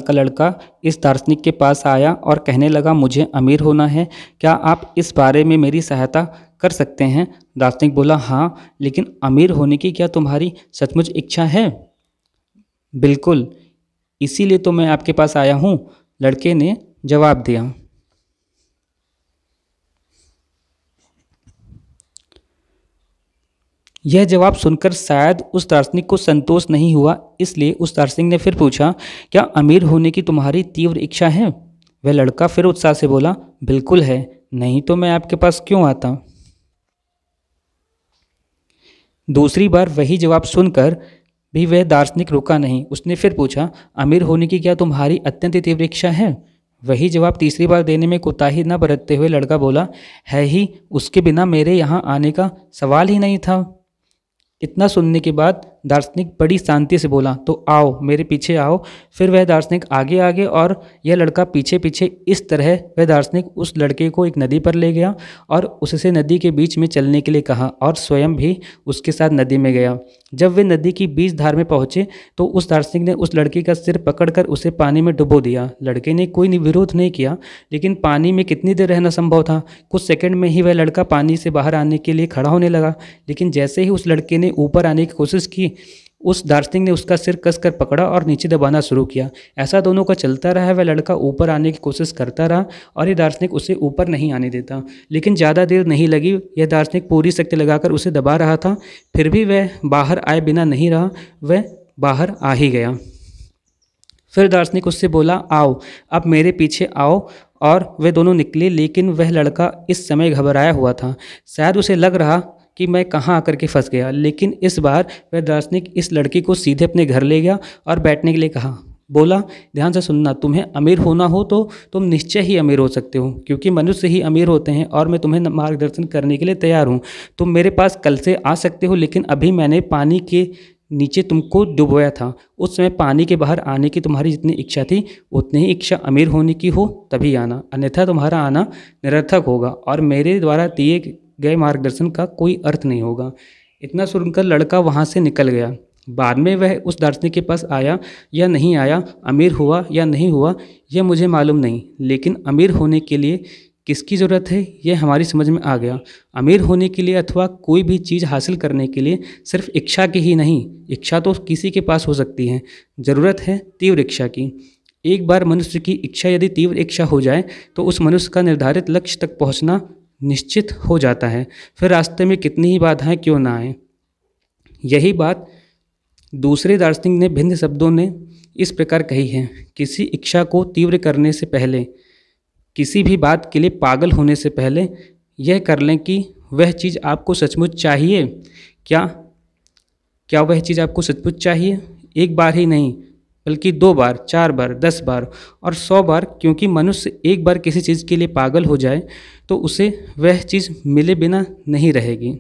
का लड़का इस दार्शनिक के पास आया और कहने लगा, मुझे अमीर होना है, क्या आप इस बारे में मेरी सहायता कर सकते हैं? दार्शनिक बोला, हाँ, लेकिन अमीर होने की क्या तुम्हारी सचमुच इच्छा है? बिल्कुल, इसीलिए तो मैं आपके पास आया हूँ, लड़के ने जवाब दिया। यह जवाब सुनकर शायद उस दार्शनिक को संतोष नहीं हुआ, इसलिए उस दार्शनिक ने फिर पूछा, क्या अमीर होने की तुम्हारी तीव्र इच्छा है? वह लड़का फिर उत्साह से बोला, बिल्कुल है, नहीं तो मैं आपके पास क्यों आता? दूसरी बार वही जवाब सुनकर भी वह दार्शनिक रुका नहीं। उसने फिर पूछा, अमीर होने की क्या तुम्हारी अत्यंत तीव्र इच्छा है? वही जवाब तीसरी बार देने में कोताही न बरतते हुए लड़का बोला, है ही, उसके बिना मेरे यहाँ आने का सवाल ही नहीं था। इतना सुनने के बाद दार्शनिक बड़ी शांति से बोला, तो आओ, मेरे पीछे आओ। फिर वह दार्शनिक आगे आगे और यह लड़का पीछे पीछे। इस तरह वह दार्शनिक उस लड़के को एक नदी पर ले गया और उससे नदी के बीच में चलने के लिए कहा और स्वयं भी उसके साथ नदी में गया। जब वे नदी की बीच धार में पहुंचे तो उस दार्शनिक ने उस लड़के का सिर पकड़कर उसे पानी में डुबो दिया। लड़के ने कोई विरोध नहीं किया, लेकिन पानी में कितनी देर रहना संभव था? कुछ सेकंड में ही वह लड़का पानी से बाहर आने के लिए खड़ा होने लगा, लेकिन जैसे ही उस लड़के ने ऊपर आने की कोशिश की, उस दार्शनिक ने उसका सिर कसकर पकड़ा और नीचे दबाना शुरू किया। ऐसा दोनों का चलता रहा। वह लड़का ऊपर आने की कोशिश करता रहा और ये दार्शनिक उसे ऊपर नहीं आने देता, लेकिन ज़्यादा देर नहीं लगी। यह दार्शनिक पूरी शक्ति लगाकर उसे दबा रहा था, फिर भी वह बाहर आए बिना नहीं रहा, वह बाहर आ ही गया। फिर दार्शनिक उससे बोला, आओ, अब मेरे पीछे आओ, और वे दोनों निकले। लेकिन वह लड़का इस समय घबराया हुआ था। शायद उसे लग रहा कि मैं कहाँ आकर के फंस गया। लेकिन इस बार वह दार्शनिक इस लड़की को सीधे अपने घर ले गया और बैठने के लिए कहा। बोला, ध्यान से सुनना, तुम्हें अमीर होना हो तो तुम निश्चय ही अमीर हो सकते हो, क्योंकि मनुष्य ही अमीर होते हैं, और मैं तुम्हें मार्गदर्शन करने के लिए तैयार हूँ। तुम मेरे पास कल से आ सकते हो, लेकिन अभी मैंने पानी के नीचे तुमको डुबोया था। उस समय पानी के बाहर आने की तुम्हारी जितनी इच्छा थी, उतनी ही इच्छा अमीर होने की हो तभी आना, अन्यथा तुम्हारा आना निरर्थक होगा और मेरे द्वारा दिए गए मार्गदर्शन का कोई अर्थ नहीं होगा। इतना सुनकर लड़का वहाँ से निकल गया। बाद में वह उस दार्शनिक के पास आया या नहीं आया, अमीर हुआ या नहीं हुआ, यह मुझे मालूम नहीं, लेकिन अमीर होने के लिए किसकी ज़रूरत है, यह हमारी समझ में आ गया। अमीर होने के लिए अथवा कोई भी चीज़ हासिल करने के लिए सिर्फ इच्छा की ही नहीं, इच्छा तो किसी के पास हो सकती है, ज़रूरत है तीव्र इच्छा की। एक बार मनुष्य की इच्छा यदि तीव्र इच्छा हो जाए तो उस मनुष्य का निर्धारित लक्ष्य तक पहुंचना निश्चित हो जाता है, फिर रास्ते में कितनी ही बाधाएं क्यों ना आए। यही बात दूसरे दार्शनिक ने भिन्न शब्दों ने इस प्रकार कही है, किसी इच्छा को तीव्र करने से पहले, किसी भी बात के लिए पागल होने से पहले यह कर लें कि वह चीज़ आपको सचमुच चाहिए। क्या वह चीज़ आपको सचमुच चाहिए? एक बार ही नहीं, बल्कि 2 बार, 4 बार, 10 बार और 100 बार, क्योंकि मनुष्य एक बार किसी चीज़ के लिए पागल हो जाए तो उसे वह चीज़ मिले बिना नहीं रहेगी।